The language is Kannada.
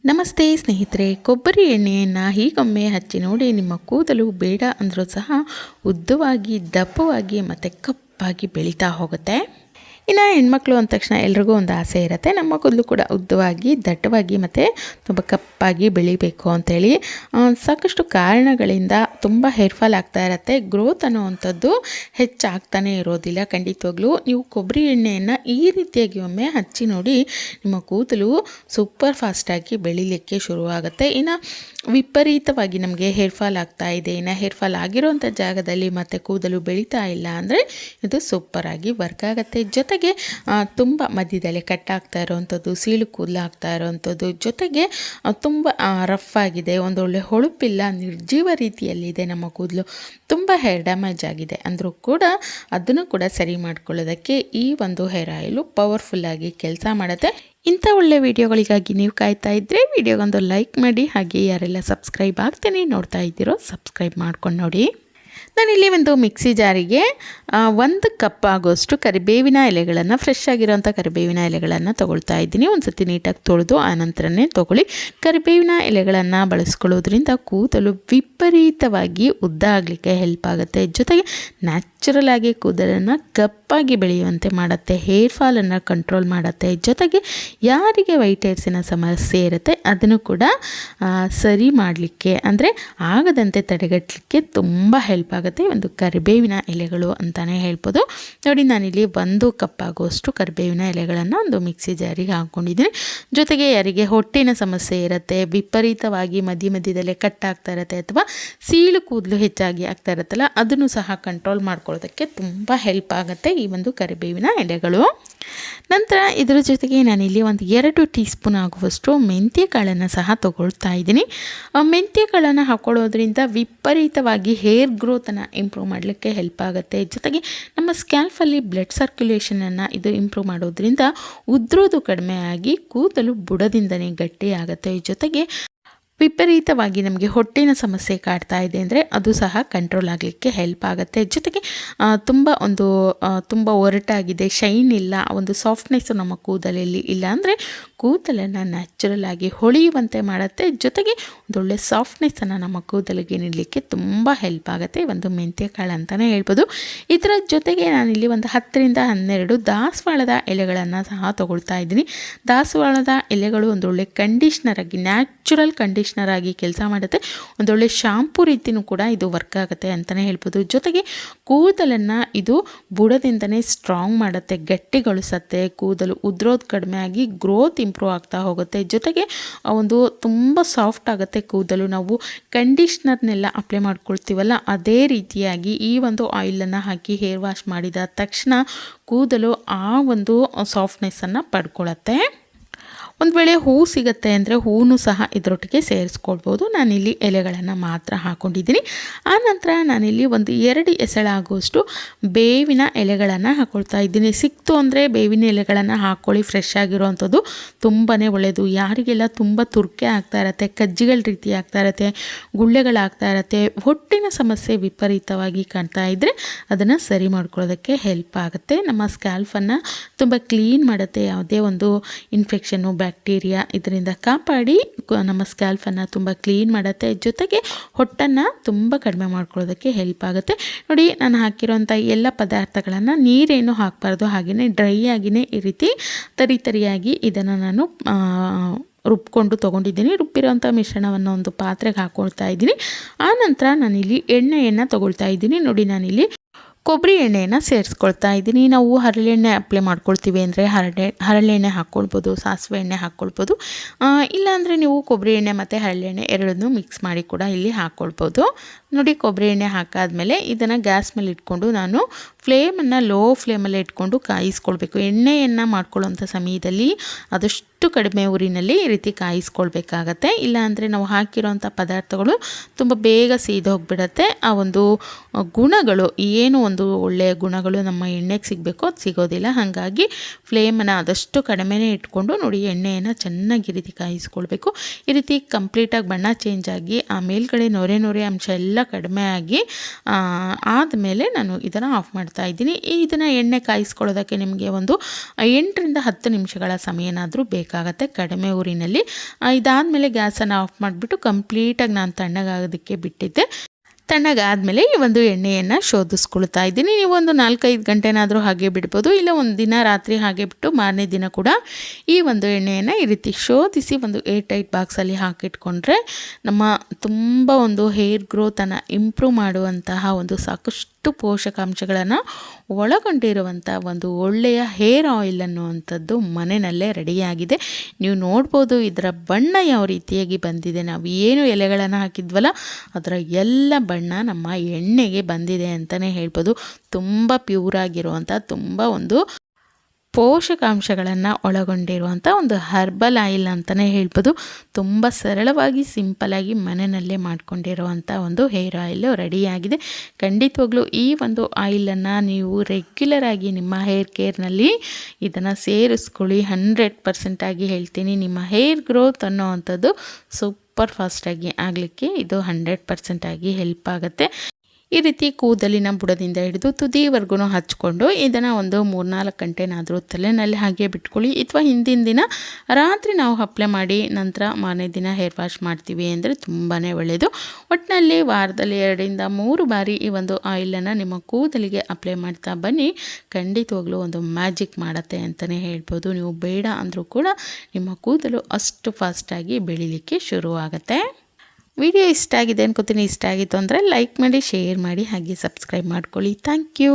ನಮಸ್ತೆ ಸ್ನೇಹಿತರೆ, ಕೊಬ್ಬರಿ ಎಣ್ಣೆಯನ್ನು ಹೀಗೊಮ್ಮೆ ಹಚ್ಚಿ ನೋಡಿ. ನಿಮ್ಮ ಕೂದಲು ಬೇಡ ಅಂದರೂ ಸಹ ಉದ್ದವಾಗಿ, ದಪ್ಪವಾಗಿ ಮತ್ತು ಕಪ್ಪಾಗಿ ಬೆಳೀತಾ ಹೋಗುತ್ತೆ. ಇನ್ನು ಹೆಣ್ಮಕ್ಳು ಅಂದ ತಕ್ಷಣ ಎಲ್ರಿಗೂ ಒಂದು ಆಸೆ ಇರುತ್ತೆ, ನಮ್ಮ ಕೂದಲು ಕೂಡ ಉದ್ದವಾಗಿ, ದಟ್ಟವಾಗಿ ಮತ್ತು ತುಂಬ ಕಪ್ಪಾಗಿ ಬೆಳಿಬೇಕು ಅಂಥೇಳಿ. ಸಾಕಷ್ಟು ಕಾರಣಗಳಿಂದ ತುಂಬ ಹೇರ್ ಫಾಲ್ ಆಗ್ತಾ ಇರುತ್ತೆ. ಗ್ರೋತ್ ಅನ್ನೋವಂಥದ್ದು ಹೆಚ್ಚಾಗ್ತಾನೆ ಇರೋದಿಲ್ಲ. ಖಂಡಿತವಾಗ್ಲೂ ನೀವು ಕೊಬ್ಬರಿ ಎಣ್ಣೆಯನ್ನು ಈ ರೀತಿಯಾಗಿ ಒಮ್ಮೆ ಹಚ್ಚಿ ನೋಡಿ, ನಿಮ್ಮ ಕೂದಲು ಸೂಪರ್ ಫಾಸ್ಟಾಗಿ ಬೆಳಿಲಿಕ್ಕೆ ಶುರುವಾಗುತ್ತೆ. ಇನ್ನು ವಿಪರೀತವಾಗಿ ನಮಗೆ ಹೇರ್ ಫಾಲ್ ಆಗ್ತಾ ಇದೆ, ಇನ್ನು ಹೇರ್ ಫಾಲ್ ಆಗಿರೋವಂಥ ಜಾಗದಲ್ಲಿ ಮತ್ತೆ ಕೂದಲು ಬೆಳೀತಾ ಇಲ್ಲ ಅಂದರೆ ಇದು ಸೂಪರಾಗಿ ವರ್ಕ್ ಆಗುತ್ತೆ. ಜೊತೆಗೆ ತುಂಬ ಮಧ್ಯದಲ್ಲಿ ಕಟ್ ಆಗ್ತಾ ಇರೋವಂಥದ್ದು, ಸೀಳು ಕೂದಲು ಆಗ್ತಾ ಇರೋವಂಥದ್ದು, ಜೊತೆಗೆ ತುಂಬ ರಫ್ ಆಗಿದೆ, ಒಂದೊಳ್ಳೆ ಹೊಳಪಿಲ್ಲ, ನಿರ್ಜೀವ ರೀತಿಯಲ್ಲಿದೆ ನಮ್ಮ ಕೂದಲು, ತುಂಬ ಹೇರ್ ಡ್ಯಾಮೇಜ್ ಆಗಿದೆ ಅಂದರೂ ಕೂಡ ಅದನ್ನು ಕೂಡ ಸರಿ ಮಾಡ್ಕೊಳ್ಳೋದಕ್ಕೆ ಈ ಒಂದು ಹೇರ್ ಆಯಿಲು ಪವರ್ಫುಲ್ಲಾಗಿ ಕೆಲಸ ಮಾಡುತ್ತೆ. ಇಂಥ ಒಳ್ಳೆ ವಿಡಿಯೋಗಳಿಗಾಗಿ ನೀವು ಕಾಯ್ತಾ ಇದ್ದರೆ ವಿಡಿಯೋಗೊಂದು ಲೈಕ್ ಮಾಡಿ. ಹಾಗೆ ಯಾರೆಲ್ಲ ಸಬ್ಸ್ಕ್ರೈಬ್ ಆಗ್ತೇನೆ ನೋಡ್ತಾ ಇದ್ದೀರೋ ಸಬ್ಸ್ಕ್ರೈಬ್ ಮಾಡ್ಕೊಂಡು ನೋಡಿ. ನಾನಿಲ್ಲಿ ಒಂದು ಮಿಕ್ಸಿ ಜಾರಿಗೆ 1 ಕಪ್ ಆಗೋಷ್ಟು ಕರಿಬೇವಿನ ಎಲೆಗಳನ್ನು, ಫ್ರೆಶ್ ಆಗಿರೋಂಥ ಕರಿಬೇವಿನ ಎಲೆಗಳನ್ನು ತೊಗೊಳ್ತಾ ಇದ್ದೀನಿ. ಒಂದು ಸತಿ ನೀಟಾಗಿ ತೊಳೆದು ಆನಂತರನೇ ತೊಗೊಳ್ಳಿ. ಕರಿಬೇವಿನ ಎಲೆಗಳನ್ನು ಬಳಸ್ಕೊಳ್ಳೋದ್ರಿಂದ ಕೂದಲು ವಿಪರೀತವಾಗಿ ಉದ್ದ ಆಗಲಿಕ್ಕೆ ಹೆಲ್ಪ್ ಆಗುತ್ತೆ. ಜೊತೆಗೆ ನ್ಯಾಚುರಲ್ ಆಗಿ ಕೂದಲನ್ನು ಕಪ್ಪಾಗಿ ಬೆಳೆಯುವಂತೆ ಮಾಡುತ್ತೆ, ಹೇರ್ ಫಾಲನ್ನು ಕಂಟ್ರೋಲ್ ಮಾಡುತ್ತೆ. ಜೊತೆಗೆ ಯಾರಿಗೆ ವೈಟ್ ಹೇರ್ಸಿನ ಸಮಸ್ಯೆ ಇರುತ್ತೆ ಅದನ್ನು ಕೂಡ ಸರಿ ಮಾಡಲಿಕ್ಕೆ, ಅಂದರೆ ಆಗದಂತೆ ತಡೆಗಟ್ಟಲಿಕ್ಕೆ ತುಂಬ ಹೆಲ್ಪ್ ಆಗುತ್ತೆ ಒಂದು ಕರಿಬೇವಿನ ಎಲೆಗಳು ಅಂತಲೇ ಹೇಳ್ಬೋದು. ನೋಡಿ, ನಾನಿಲ್ಲಿ 1 ಕಪ್ ಆಗುವಷ್ಟು ಕರಿಬೇವಿನ ಎಲೆಗಳನ್ನು ಒಂದು ಮಿಕ್ಸಿ ಜಾರಿಗೆ ಹಾಕ್ಕೊಂಡಿದ್ದೀನಿ. ಜೊತೆಗೆ ಯಾರಿಗೆ ಹೊಟ್ಟೆನ ಸಮಸ್ಯೆ ಇರುತ್ತೆ, ವಿಪರೀತವಾಗಿ ಮಧ್ಯದಲ್ಲೇ ಕಟ್ ಆಗ್ತಾ ಇರುತ್ತೆ, ಅಥವಾ ಸೀಳು ಕೂದಲು ಹೆಚ್ಚಾಗಿ ಆಗ್ತಾ ಇರುತ್ತಲ್ಲ, ಅದನ್ನು ಸಹ ಕಂಟ್ರೋಲ್ ಮಾಡ್ಕೊಳ್ಳೋದಕ್ಕೆ ತುಂಬ ಹೆಲ್ಪ್ ಆಗುತ್ತೆ ಈ ಒಂದು ಕರಿಬೇವಿನ ಎಲೆಗಳು. ನಂತರ ಇದರ ಜೊತೆಗೆ ನಾನಿಲ್ಲಿ ಒಂದು 2 ಟೀ ಸ್ಪೂನ್ ಆಗುವಷ್ಟು ಮೆಂತ್ಯ ಕಾಳನ್ನು ಸಹ ತೊಗೊಳ್ತಾ ಇದ್ದೀನಿ. ಮೆಂತ್ಯ ಕಾಳನ್ನು ಹಾಕ್ಕೊಳ್ಳೋದ್ರಿಂದ ವಿಪರೀತವಾಗಿ ಹೇರ್ ಗ್ರೋತನ್ನು ಇಂಪ್ರೂವ್ ಮಾಡಲಿಕ್ಕೆ ಹೆಲ್ಪ್ ಆಗುತ್ತೆ. ಜೊತೆಗೆ ನಮ್ಮ ಸ್ಕ್ಯಾಲ್ಫಲ್ಲಿ ಬ್ಲಡ್ ಸರ್ಕ್ಯುಲೇಷನನ್ನು ಇದು ಇಂಪ್ರೂವ್ ಮಾಡೋದ್ರಿಂದ ಉದ್ರೋದು ಕಡಿಮೆ ಆಗಿ ಕೂದಲು ಬುಡದಿಂದನೇ ಗಟ್ಟಿ ಆಗುತ್ತೆ. ಜೊತೆಗೆ ವಿಪರೀತವಾಗಿ ನಮಗೆ ಹೊಟ್ಟೆನ ಸಮಸ್ಯೆ ಕಾಡ್ತಾ ಇದೆ ಅಂದರೆ ಅದು ಸಹ ಕಂಟ್ರೋಲ್ ಆಗಲಿಕ್ಕೆ ಹೆಲ್ಪ್ ಆಗುತ್ತೆ. ಜೊತೆಗೆ ತುಂಬ ಒರಟಾಗಿದೆ, ಶೈನ್ ಇಲ್ಲ, ಒಂದು ಸಾಫ್ಟ್ನೆಸ್ಸು ನಮ್ಮ ಕೂದಲಲ್ಲಿ ಇಲ್ಲ ಅಂದರೆ ಕೂದಲನ್ನು ನ್ಯಾಚುರಲ್ ಆಗಿ ಹೊಳೆಯುವಂತೆ ಮಾಡುತ್ತೆ. ಜೊತೆಗೆ ಒಂದೊಳ್ಳೆ ಸಾಫ್ಟ್ನೆಸ್ಸನ್ನು ನಮ್ಮ ಕೂದಲಿಗೆ ನೀಡಲಿಕ್ಕೆ ತುಂಬ ಹೆಲ್ಪ್ ಆಗುತ್ತೆ ಒಂದು ಮೆಂತ್ಯ ಕಾಳು ಅಂತಲೇ ಹೇಳ್ಬೋದು. ಇದರ ಜೊತೆಗೆ ನಾನಿಲ್ಲಿ ಒಂದು 10ರಿಂದ 12 ದಾಸವಾಳದ ಎಲೆಗಳನ್ನು ಸಹ ತೊಗೊಳ್ತಾ ಇದ್ದೀನಿ. ದಾಸವಾಳದ ಎಲೆಗಳು ಒಂದೊಳ್ಳೆ ಕಂಡೀಷ್ನರ್ ಆಗಿ, ನ್ಯಾಚುರಲ್ ಕಂಡೀಷ್ನರ್ ಆಗಿ ಕೆಲಸ ಮಾಡುತ್ತೆ. ಒಂದೊಳ್ಳೆ ಶಾಂಪೂ ರೀತಿಯೂ ಕೂಡ ಇದು ವರ್ಕ್ ಆಗುತ್ತೆ ಅಂತಲೇ ಹೇಳ್ಬೋದು. ಜೊತೆಗೆ ಕೂದಲನ್ನು ಇದು ಬುಡದಿಂದನೇ ಸ್ಟ್ರಾಂಗ್ ಮಾಡುತ್ತೆ, ಗಟ್ಟಿಗೊಳಿಸುತ್ತೆ, ಕೂದಲು ಉದ್ರೋದು ಕಡಿಮೆ ಆಗಿ ಗ್ರೋತ್ ಇಂಪ್ರೂವ್ ಆಗ್ತಾ ಹೋಗುತ್ತೆ. ಜೊತೆಗೆ ಒಂದು ತುಂಬ ಸಾಫ್ಟ್ ಆಗುತ್ತೆ ಕೂದಲು. ನಾವು ಕಂಡೀಷ್ನರ್ನೆಲ್ಲ ಅಪ್ಲೈ ಮಾಡ್ಕೊಳ್ತೀವಲ್ಲ, ಅದೇ ರೀತಿಯಾಗಿ ಈ ಒಂದು ಆಯಿಲನ್ನು ಹಾಕಿ ಹೇರ್ ವಾಶ್ ಮಾಡಿದ ತಕ್ಷಣ ಕೂದಲು ಆ ಒಂದು ಸಾಫ್ಟ್ನೆಸ್ಸನ್ನು ಪಡ್ಕೊಳ್ಳುತ್ತೆ. ಒಂದು ವೇಳೆ ಹೂ ಸಿಗುತ್ತೆ ಅಂದರೆ ಹೂವು ಸಹ ಇದರೊಟ್ಟಿಗೆ ಸೇರಿಸ್ಕೊಳ್ಬೋದು. ನಾನಿಲ್ಲಿ ಎಲೆಗಳನ್ನು ಮಾತ್ರ ಹಾಕ್ಕೊಂಡಿದ್ದೀನಿ. ಆನಂತರ ನಾನಿಲ್ಲಿ ಒಂದು 2 ಎಸಳು ಆಗುವಷ್ಟು ಬೇವಿನ ಎಲೆಗಳನ್ನು ಹಾಕ್ಕೊಳ್ತಾ ಇದ್ದೀನಿ. ಸಿಕ್ತು ಅಂದರೆ ಬೇವಿನ ಎಲೆಗಳನ್ನು ಹಾಕ್ಕೊಳ್ಳಿ, ಫ್ರೆಶ್ ಆಗಿರೋವಂಥದ್ದು ತುಂಬಾ ಒಳ್ಳೆಯದು. ಯಾರಿಗೆಲ್ಲ ತುಂಬ ತುರ್ಕೆ ಆಗ್ತಾ ಇರುತ್ತೆ, ಕಜ್ಜಿಗಳ ರೀತಿ ಆಗ್ತಾ ಇರುತ್ತೆ, ಗುಳ್ಳೆಗಳಾಗ್ತಾ ಇರುತ್ತೆ, ಹೊಟ್ಟಿನ ಸಮಸ್ಯೆ ವಿಪರೀತವಾಗಿ ಕಾಣ್ತಾ ಇದ್ದರೆ ಅದನ್ನು ಸರಿ ಮಾಡ್ಕೊಳ್ಳೋದಕ್ಕೆ ಹೆಲ್ಪ್ ಆಗುತ್ತೆ. ನಮ್ಮ ಸ್ಕ್ಯಾಲ್ಫನ್ನು ತುಂಬ ಕ್ಲೀನ್ ಮಾಡುತ್ತೆ, ಯಾವುದೇ ಒಂದು ಇನ್ಫೆಕ್ಷನ್ನು, ಬ್ಯಾಕ್ಟೀರಿಯಾ ಇದರಿಂದ ಕಾಪಾಡಿ ನಮ್ಮ ಸ್ಕ್ಯಾಲ್ಫನ್ನು ತುಂಬ ಕ್ಲೀನ್ ಮಾಡುತ್ತೆ. ಜೊತೆಗೆ ಹೊಟ್ಟನ್ನು ತುಂಬ ಕಡಿಮೆ ಮಾಡ್ಕೊಳ್ಳೋದಕ್ಕೆ ಹೆಲ್ಪ್ ಆಗುತ್ತೆ. ನೋಡಿ, ನಾನು ಹಾಕಿರೋಂಥ ಎಲ್ಲ ಪದಾರ್ಥಗಳನ್ನು ನೀರೇನು ಹಾಕಬಾರ್ದು, ಹಾಗೆಯೇ ಡ್ರೈ ಆಗಿಯೇ ಈ ರೀತಿ ತರಿಯಾಗಿ ಇದನ್ನು ನಾನು ರುಬ್ಕೊಂಡು ತೊಗೊಂಡಿದ್ದೀನಿ. ರುಬ್ಬಿರೋಂಥ ಮಿಶ್ರಣವನ್ನು ಒಂದು ಪಾತ್ರೆಗೆ ಹಾಕ್ಕೊಳ್ತಾ ಇದ್ದೀನಿ. ಆನಂತರ ನಾನಿಲ್ಲಿ ಎಣ್ಣೆಯನ್ನು ತೊಗೊಳ್ತಾ ಇದ್ದೀನಿ. ನೋಡಿ, ನಾನಿಲ್ಲಿ ಕೊಬ್ಬರಿ ಎಣ್ಣೆಯನ್ನು ಸೇರಿಸ್ಕೊಳ್ತಾ ಇದ್ದೀನಿ. ನಾವು ಹರಳೆಣ್ಣೆ ಅಪ್ಲೈ ಮಾಡ್ಕೊಳ್ತೀವಿ ಅಂದರೆ ಹರಳೆಣ್ಣೆ ಹಾಕ್ಕೊಳ್ಬೋದು, ಸಾಸಿವೆ ಎಣ್ಣೆ ಹಾಕ್ಕೊಳ್ಬೋದು. ಇಲ್ಲಾಂದರೆ ನೀವು ಕೊಬ್ಬರಿ ಎಣ್ಣೆ ಮತ್ತು ಹರಳೆಣ್ಣೆ ಎರಡನ್ನೂ ಮಿಕ್ಸ್ ಮಾಡಿ ಕೂಡ ಇಲ್ಲಿ ಹಾಕ್ಕೊಳ್ಬೋದು. ನೋಡಿ, ಕೊಬ್ಬರಿ ಎಣ್ಣೆ ಹಾಕಾದ್ಮೇಲೆ ಇದನ್ನು ಗ್ಯಾಸ್ ಮೇಲೆ ಇಟ್ಕೊಂಡು ನಾನು ಫ್ಲೇಮನ್ನು ಲೋ ಫ್ಲೇಮಲ್ಲೇ ಇಟ್ಕೊಂಡು ಕಾಯಿಸ್ಕೊಳ್ಬೇಕು. ಎಣ್ಣೆಯನ್ನು ಮಾಡ್ಕೊಳ್ಳೋಂಥ ಸಮಯದಲ್ಲಿ ಆದಷ್ಟು ಕಡಿಮೆ ಉರಿನಲ್ಲಿ ಈ ರೀತಿ ಕಾಯಿಸ್ಕೊಳ್ಬೇಕಾಗತ್ತೆ. ಇಲ್ಲಾಂದರೆ ನಾವು ಹಾಕಿರೋಂಥ ಪದಾರ್ಥಗಳು ತುಂಬ ಬೇಗ ಸೀದೋಗಿಬಿಡತ್ತೆ. ಆ ಒಂದು ಗುಣಗಳು, ಏನು ಒಂದು ಒಳ್ಳೆಯ ಗುಣಗಳು ನಮ್ಮ ಎಣ್ಣೆಗೆ ಸಿಗಬೇಕು ಅದು ಸಿಗೋದಿಲ್ಲ. ಹಾಗಾಗಿ ಫ್ಲೇಮನ್ನು ಆದಷ್ಟು ಕಡಿಮೆನೇ ಇಟ್ಕೊಂಡು ನೋಡಿ ಎಣ್ಣೆಯನ್ನು ಚೆನ್ನಾಗಿ ಈ ರೀತಿ ಕಾಯಿಸ್ಕೊಳ್ಬೇಕು. ಈ ರೀತಿ ಕಂಪ್ಲೀಟಾಗಿ ಬಣ್ಣ ಚೇಂಜ್ ಆಗಿ ಆ ಮೇಲ್ಗಡೆ ನೊರೆ ಅಂಶ ಎಲ್ಲ ಕಡಿಮೆ ಆಗಿ ಆದಮೇಲೆ ನಾನು ಇದನ್ನು ಆಫ್ ಮಾಡ್ತಾ ಇದ್ದೀನಿ. ಇದನ್ನು ಎಣ್ಣೆ ಕಾಯಿಸ್ಕೊಳ್ಳೋದಕ್ಕೆ ನಿಮಗೆ ಒಂದು 8ರಿಂದ 10 ನಿಮಿಷಗಳ ಸಮಯನಾದರೂ ಬೇಕಾಗುತ್ತೆ. ಬೇಯಿಸ್ಕೋಬೇಕಾಗತ್ತೆ ಕಡಿಮೆ ಊರಿನಲ್ಲಿ. ಇದಾದಮೇಲೆ ಗ್ಯಾಸನ್ನು ಆಫ್ ಮಾಡಿಬಿಟ್ಟು ಕಂಪ್ಲೀಟಾಗಿ ನಾನು ತಣ್ಣಗಾಗೋದಕ್ಕೆ ಬಿಟ್ಟಿದ್ದೆ. ತಣ್ಣಗಾದಮೇಲೆ ಈ ಒಂದು ಎಣ್ಣೆಯನ್ನು ಶೋಧಿಸ್ಕೊಳ್ತಾ ಇದ್ದೀನಿ. ನೀವು ಒಂದು 4-5 ಗಂಟೆನಾದರೂ ಹಾಗೆ ಬಿಡ್ಬೋದು, ಇಲ್ಲ ಒಂದು ದಿನ ರಾತ್ರಿ ಹಾಗೆ ಬಿಟ್ಟು ಮಾರನೇ ದಿನ ಕೂಡ ಈ ಒಂದು ಎಣ್ಣೆಯನ್ನು ಈ ರೀತಿ ಶೋಧಿಸಿ ಒಂದು ಏರ್ ಟೈಟ್ ಬಾಕ್ಸಲ್ಲಿ ಹಾಕಿಟ್ಕೊಂಡ್ರೆ ನಮ್ಮ ತುಂಬ ಒಂದು ಹೇರ್ ಗ್ರೋತನ್ನು ಇಂಪ್ರೂವ್ ಮಾಡುವಂತಹ ಒಂದು ಸಾಕಷ್ಟು ಪೋಷಕಾಂಶಗಳನ್ನು ಒಳಗೊಂಡಿರುವಂಥ ಒಂದು ಒಳ್ಳೆಯ ಹೇರ್ ಆಯಿಲ್ ಅನ್ನುವಂಥದ್ದು ಮನೆಯಲ್ಲೇ ರೆಡಿಯಾಗಿದೆ. ನೀವು ನೋಡ್ಬೋದು ಇದರ ಬಣ್ಣ ಯಾವ ರೀತಿಯಾಗಿ ಬಂದಿದೆ. ನಾವು ಏನು ಎಲೆಗಳನ್ನು ಹಾಕಿದ್ವಲ್ಲ ಅದರ ಎಲ್ಲ ಬಣ್ಣ ನಮ್ಮ ಎಣ್ಣೆಗೆ ಬಂದಿದೆ ಅಂತಲೇ ಹೇಳ್ಬೋದು. ತುಂಬ ಪ್ಯೂರ್ ಆಗಿರುವಂಥ ತುಂಬ ಒಂದು ಪೋಷಕಾಂಶಗಳನ್ನು ಒಳಗೊಂಡಿರುವಂಥ ಒಂದು ಹರ್ಬಲ್ ಆಯಿಲ್ ಅಂತಲೇ ಹೇಳ್ಬೋದು. ತುಂಬ ಸರಳವಾಗಿ ಸಿಂಪಲಾಗಿ ಮನೆಯಲ್ಲೇ ಮಾಡ್ಕೊಂಡಿರುವಂಥ ಒಂದು ಹೇರ್ ಆಯಿಲ್ ರೆಡಿಯಾಗಿದೆ. ಖಂಡಿತವಾಗ್ಲೂ ಈ ಒಂದು ಆಯಿಲನ್ನು ನೀವು ರೆಗ್ಯುಲರಾಗಿ ನಿಮ್ಮ ಹೇರ್ ಕೇರ್ನಲ್ಲಿ ಇದನ್ನು ಸೇರಿಸ್ಕೊಳ್ಳಿ. 100% ಆಗಿ ಹೇಳ್ತೀನಿ, ನಿಮ್ಮ ಹೇರ್ ಗ್ರೋತ್ ಅನ್ನೋವಂಥದ್ದು ಸೂಪರ್ ಫಾಸ್ಟಾಗಿ ಆಗಲಿಕ್ಕೆ ಇದು 100% ಆಗಿ ಹೆಲ್ಪ್ ಆಗುತ್ತೆ. ಈ ರೀತಿ ಕೂದಲಿನ ಬುಡದಿಂದ ಹಿಡಿದು ತುದಿವರೆಗೂ ಹಚ್ಕೊಂಡು ಇದನ್ನು ಒಂದು 3-4 ಗಂಟೆನಾದರೂ ತಲೆನಲ್ಲಿ ಹಾಗೆ ಬಿಟ್ಕೊಳ್ಳಿ. ಅಥವಾ ಹಿಂದಿನ ದಿನ ರಾತ್ರಿ ನಾವು ಅಪ್ಲೈ ಮಾಡಿ ನಂತರ ಮಾರನೇ ದಿನ ಹೇರ್ ವಾಶ್ ಮಾಡ್ತೀವಿ ಅಂದರೆ ತುಂಬಾ ಒಳ್ಳೆಯದು. ಒಟ್ಟಿನಲ್ಲಿ ವಾರದಲ್ಲಿ 2-3 ಬಾರಿ ಈ ಒಂದು ಆಯಿಲನ್ನು ನಿಮ್ಮ ಕೂದಲಿಗೆ ಅಪ್ಲೈ ಮಾಡ್ತಾ ಬನ್ನಿ. ಖಂಡಿತವಾಗ್ಲೂ ಒಂದು ಮ್ಯಾಜಿಕ್ ಮಾಡುತ್ತೆ ಅಂತಲೇ ಹೇಳ್ಬೋದು. ನೀವು ಬೇಡ ಅಂದರೂ ಕೂಡ ನಿಮ್ಮ ಕೂದಲು ಅಷ್ಟು ಫಾಸ್ಟಾಗಿ ಬೆಳೀಲಿಕ್ಕೆ ಶುರುವಾಗುತ್ತೆ. ವಿಡಿಯೋ ಇಷ್ಟ ಆಗಿದೆ ಅನ್ಕೋತೀನಿ. ಇಷ್ಟ ಆಗಿತ್ತು ಅಂದರೆ ಲೈಕ್ ಮಾಡಿ, ಶೇರ್ ಮಾಡಿ, ಹಾಗೆ ಸಬ್ಸ್ಕ್ರೈಬ್ ಮಾಡ್ಕೊಳ್ಳಿ. Thank you.